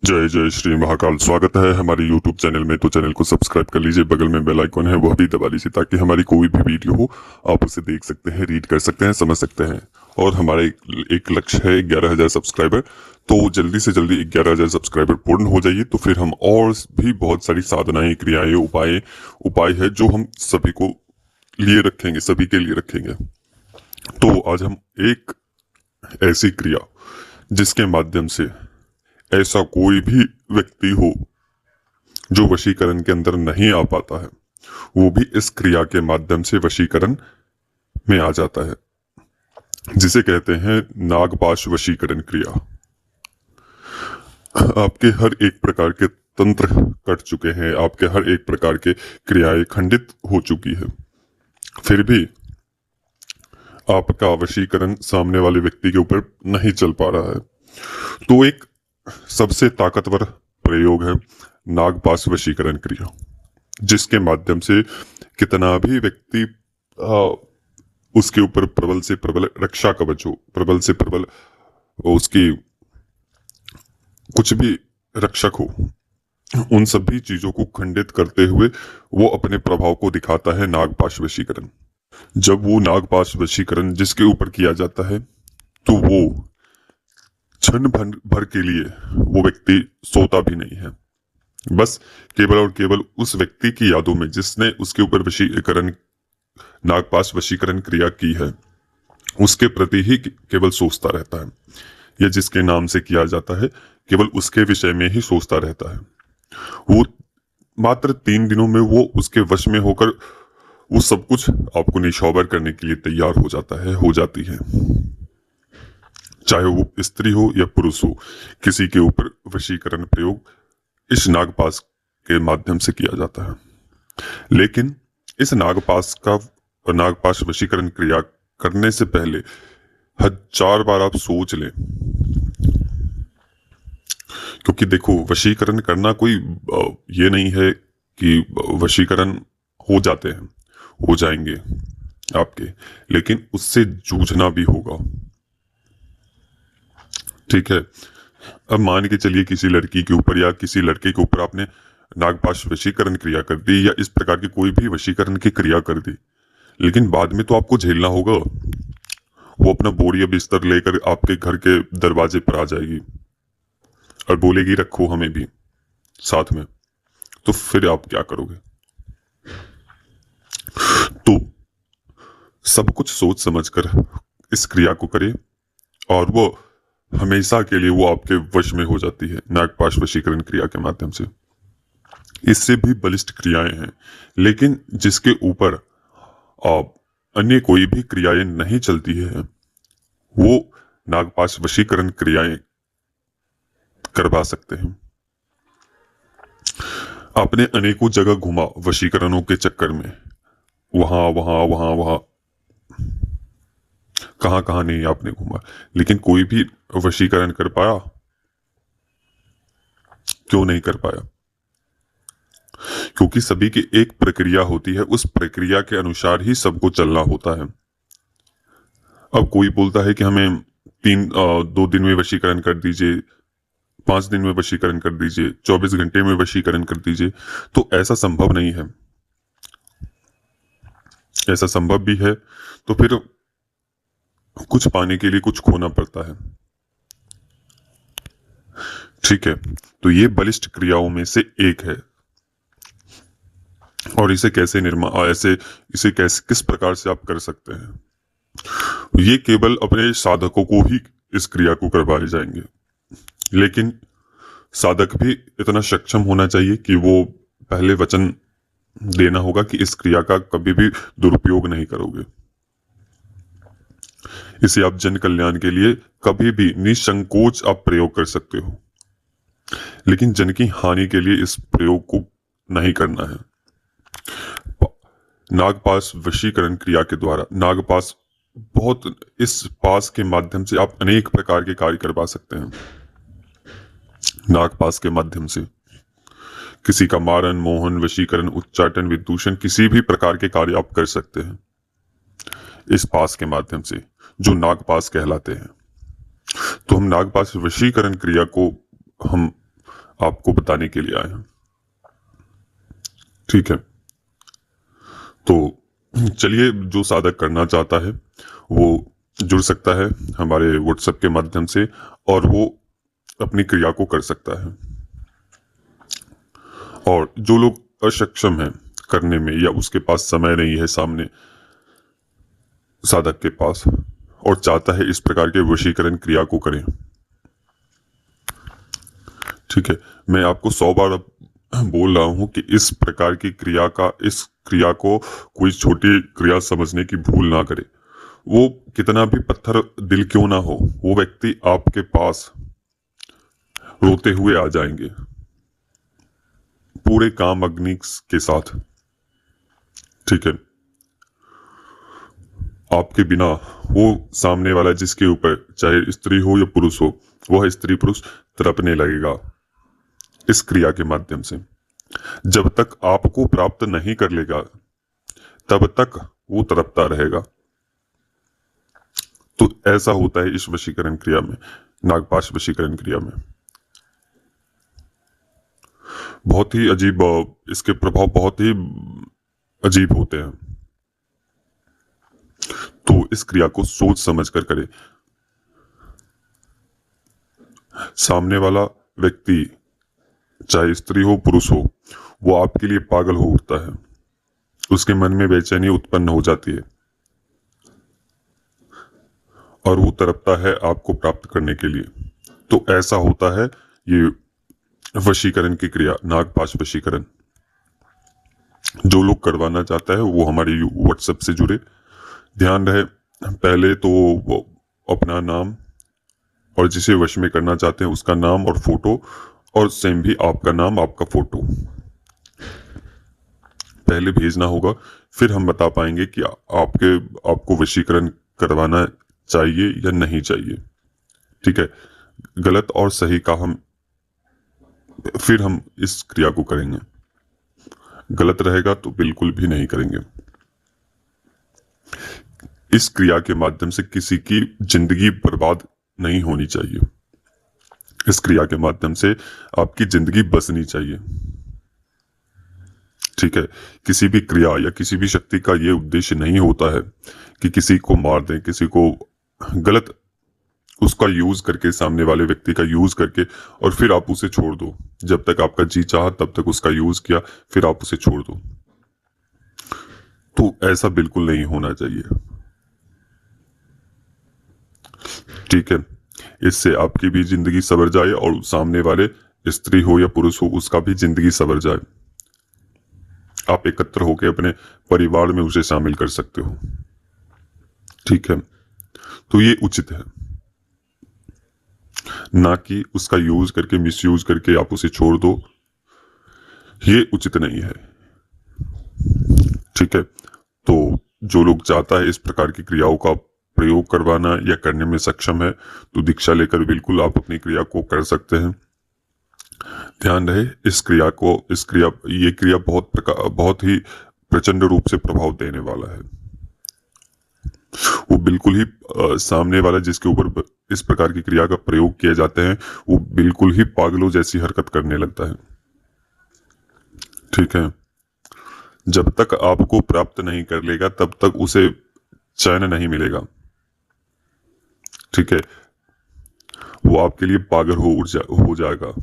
जय जय श्री महाकाल। स्वागत है हमारे YouTube चैनल में। तो चैनल को सब्सक्राइब कर लीजिए, बगल में बेल आइकॉन है वह भी दबा लीजिए ताकि हमारी कोई भी वीडियो हो आप उसे देख सकते हैं, रीड कर सकते हैं, समझ सकते हैं। और हमारा एक लक्ष्य है 11,000 सब्सक्राइबर। तो जल्दी से जल्दी 11,000 सब्सक्राइबर पूर्ण हो जाइए तो फिर हम और भी बहुत सारी साधनाएं, क्रियाएं, उपाय है जो हम सभी को लिए रखेंगे, सभी के लिए रखेंगे। तो आज हम एक ऐसी क्रिया जिसके माध्यम से ऐसा कोई भी व्यक्ति हो जो वशीकरण के अंदर नहीं आ पाता है, वो भी इस क्रिया के माध्यम से वशीकरण में आ जाता है, जिसे कहते हैं नागपाश वशीकरण क्रिया। आपके हर एक प्रकार के तंत्र कट चुके हैं, आपके हर एक प्रकार के क्रियाएं खंडित हो चुकी है, फिर भी आपका वशीकरण सामने वाले व्यक्ति के ऊपर नहीं चल पा रहा है। तो एक सबसे ताकतवर प्रयोग है नागपाश वशीकरण क्रिया, जिसके माध्यम से कितना भी व्यक्ति उसके ऊपर प्रबल से प्रबल रक्षा कवच हो, प्रबल से प्रबल उसकी कुछ भी रक्षक हो, उन सभी चीजों को खंडित करते हुए वो अपने प्रभाव को दिखाता है नागपाश वशीकरण। जब वो नागपाश वशीकरण जिसके ऊपर किया जाता है तो वो क्षण भर के लिए वो व्यक्ति सोता भी नहीं है। बस केवल और केवल उस व्यक्ति की यादों में जिसने उसके ऊपर वशीकरण, नागपाश वशीकरण क्रिया की है, उसके प्रति ही केवल सोचता रहता है, या जिसके नाम से किया जाता है केवल उसके विषय में ही सोचता रहता है। वो मात्र 3 दिनों में वो उसके वश में होकर वो सब कुछ आपको निछावर करने के लिए तैयार हो जाता है, हो जाती है। चाहे वो स्त्री हो या पुरुष हो, किसी के ऊपर वशीकरण प्रयोग इस नागपाश के माध्यम से किया जाता है। लेकिन इस नागपाश वशीकरण क्रिया करने से पहले 1000 बार आप सोच लें, क्योंकि देखो वशीकरण करना कोई ये नहीं है कि वशीकरण हो जाते हैं, हो जाएंगे आपके, लेकिन उससे जूझना भी होगा। ठीक है, अब मान के चलिए किसी लड़की के ऊपर या किसी लड़के के ऊपर आपने नागपाश वशीकरण क्रिया कर दी या इस प्रकार की कोई भी वशीकरण की क्रिया कर दी, लेकिन बाद में तो आपको झेलना होगा। वो अपना बोरी या बिस्तर लेकर आपके घर के दरवाजे पर आ जाएगी और बोलेगी रखो हमें भी साथ में, तो फिर आप क्या करोगे? तो सब कुछ सोच समझकर इस क्रिया को करें और वो हमेशा के लिए वो आपके वश में हो जाती है नागपाश वशीकरण क्रिया के माध्यम से। इससे भी बलिष्ठ क्रियाएं हैं, लेकिन जिसके ऊपर अन्य कोई भी क्रियाएं नहीं चलती है वो नागपाश वशीकरण क्रियाएं करवा सकते हैं। आपने अनेकों जगह घुमा वशीकरणों के चक्कर में, वहां वहां वहां वहां कहां कहां नहीं आपने घूमा, लेकिन कोई भी वशीकरण कर पाया? क्यों नहीं कर पाया? क्योंकि सभी की एक प्रक्रिया होती है, उस प्रक्रिया के अनुसार ही सबको चलना होता है। अब कोई बोलता है कि हमें 2 दिन में वशीकरण कर दीजिए, 5 दिन में वशीकरण कर दीजिए, 24 घंटे में वशीकरण कर दीजिए, तो ऐसा संभव नहीं है। ऐसा संभव भी है तो फिर कुछ पाने के लिए कुछ खोना पड़ता है। ठीक है, तो ये बलिष्ठ क्रियाओं में से एक है। और इसे कैसे इसे कैसे किस प्रकार से आप कर सकते हैं? ये केवल अपने साधकों को ही इस क्रिया को करवाए जाएंगे, लेकिन साधक भी इतना सक्षम होना चाहिए कि वो पहले वचन देना होगा कि इस क्रिया का कभी भी दुरुपयोग नहीं करोगे। इसे आप जन कल्याण के लिए कभी भी निसंकोच आप प्रयोग कर सकते हो, लेकिन जन की हानि के लिए इस प्रयोग को नहीं करना है। नागपाश वशीकरण क्रिया के द्वारा इस पास के माध्यम से आप अनेक प्रकार के कार्य करवा सकते हैं। नागपाश के माध्यम से किसी का मारन, मोहन, वशीकरण, उच्चाटन, विदूषण, किसी भी प्रकार के कार्य आप कर सकते हैं इस पास के माध्यम से, जो नागपाश कहलाते हैं। तो हम नागपाश वशीकरण क्रिया को हम आपको बताने के लिए आए हैं। ठीक है, तो चलिए, जो साधक करना चाहता है वो जुड़ सकता है हमारे व्हाट्सएप के माध्यम से, और वो अपनी क्रिया को कर सकता है। और जो लोग अक्षम हैं करने में, या उसके पास समय नहीं है सामने साधक के पास, और चाहता है इस प्रकार के वशीकरण क्रिया को करें, ठीक है, मैं आपको 100 बार बोल रहा हूं कि इस प्रकार की इस क्रिया को कोई छोटी क्रिया समझने की भूल ना करे। वो कितना भी पत्थर दिल क्यों ना हो, वो व्यक्ति आपके पास रोते हुए आ जाएंगे पूरे काम अग्नि के साथ। ठीक है, आपके बिना वो सामने वाला जिसके ऊपर, चाहे स्त्री हो या पुरुष हो, वह स्त्री पुरुष तड़पने लगेगा इस क्रिया के माध्यम से। जब तक आपको प्राप्त नहीं कर लेगा तब तक वो तड़पता रहेगा। तो ऐसा होता है इस वशीकरण क्रिया में, नागपाश वशीकरण क्रिया में। बहुत ही अजीब, इसके प्रभाव बहुत ही अजीब होते हैं। तो इस क्रिया को सोच समझ कर करें। सामने वाला व्यक्ति, चाहे स्त्री हो पुरुष हो, वो आपके लिए पागल हो उठता है, उसके मन में बेचैनी उत्पन्न हो जाती है और वो तड़पता है आपको प्राप्त करने के लिए। तो ऐसा होता है ये वशीकरण की क्रिया, नागपाश वशीकरण। जो लोग करवाना चाहता है वो हमारे व्हाट्सएप से जुड़े। ध्यान रहे, पहले तो वो अपना नाम, और जिसे वश में करना चाहते हैं उसका नाम और फोटो, और सेम भी आपका नाम आपका फोटो पहले भेजना होगा। फिर हम बता पाएंगे कि आपको वशीकरण करवाना चाहिए या नहीं चाहिए। ठीक है, गलत और सही का फिर हम इस क्रिया को करेंगे। गलत रहेगा तो बिल्कुल भी नहीं करेंगे। इस क्रिया के माध्यम से किसी की जिंदगी बर्बाद नहीं होनी चाहिए। इस क्रिया के माध्यम से आपकी जिंदगी बसनी चाहिए। ठीक है, किसी भी क्रिया या किसी भी शक्ति का ये उद्देश्य नहीं होता है कि किसी को मार दें, किसी को गलत उसका यूज करके, सामने वाले व्यक्ति का यूज करके, और फिर आप उसे छोड़ दो। जब तक आपका जी चाहा तब तक उसका यूज किया, फिर आप उसे छोड़ दो। तो ऐसा बिल्कुल नहीं होना चाहिए। ठीक है, इससे आपकी भी जिंदगी सवर जाए और सामने वाले स्त्री हो या पुरुष हो उसका भी जिंदगी सवर जाए। आप एकत्र होकर अपने परिवार में उसे शामिल कर सकते हो। ठीक है, तो ये उचित है, ना कि उसका यूज करके, मिसयूज करके आप उसे छोड़ दो। ये उचित नहीं है। ठीक है, तो जो लोग चाहता है इस प्रकार की क्रियाओं का प्रयोग करवाना या करने में सक्षम है, तो दीक्षा लेकर बिल्कुल आप अपनी क्रिया को कर सकते हैं। ध्यान रहे, ये क्रिया बहुत ही प्रचंड रूप से प्रभाव देने वाला है। वो बिल्कुल ही सामने वाला जिसके ऊपर इस प्रकार की क्रिया का प्रयोग किया जाता है, वो बिल्कुल ही पागलों जैसी हरकत करने लगता है। ठीक है, जब तक आपको प्राप्त नहीं कर लेगा तब तक उसे चैन नहीं मिलेगा। ठीक है, वो आपके लिए पागल हो जाएगा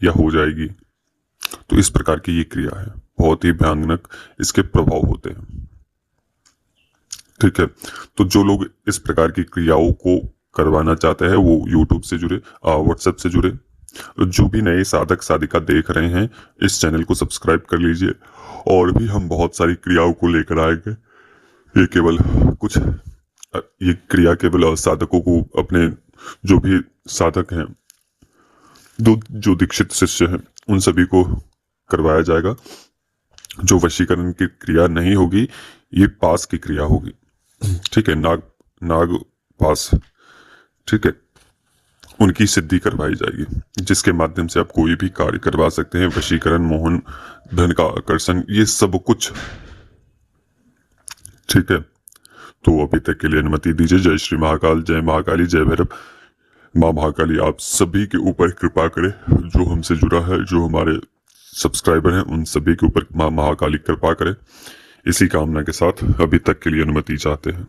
या हो जाएगी। तो इस प्रकार की ये क्रिया है, बहुत ही भयानक इसके प्रभाव होते हैं। ठीक है, तो जो लोग इस प्रकार की क्रियाओं को करवाना चाहते हैं वो यूट्यूब से जुड़े, व्हाट्सएप से जुड़े। जो भी नए साधक साधिका देख रहे हैं, इस चैनल को सब्सक्राइब कर लीजिए। और भी हम बहुत सारी क्रियाओं को लेकर आएंगे। ये केवल कुछ, ये क्रिया केवल साधकों को, अपने जो भी साधक हैं, जो दीक्षित शिष्य हैं, उन सभी को करवाया जाएगा। जो वशीकरण की क्रिया नहीं होगी, ये पास की क्रिया होगी। ठीक है, नाग पास। ठीक है, उनकी सिद्धि करवाई जाएगी, जिसके माध्यम से आप कोई भी कार्य करवा सकते हैं। वशीकरण, मोहन, धन का आकर्षण, ये सब कुछ। ठीक है, तो अभी तक के लिए अनुमति दीजिए। जय श्री महाकाल, जय महाकाली, जय भैरव। माँ महाकाली आप सभी के ऊपर कृपा करे, जो हमसे जुड़ा है, जो हमारे सब्सक्राइबर हैं, उन सभी के ऊपर माँ महाकाली कृपा करे। इसी कामना के साथ अभी तक के लिए अनुमति चाहते हैं।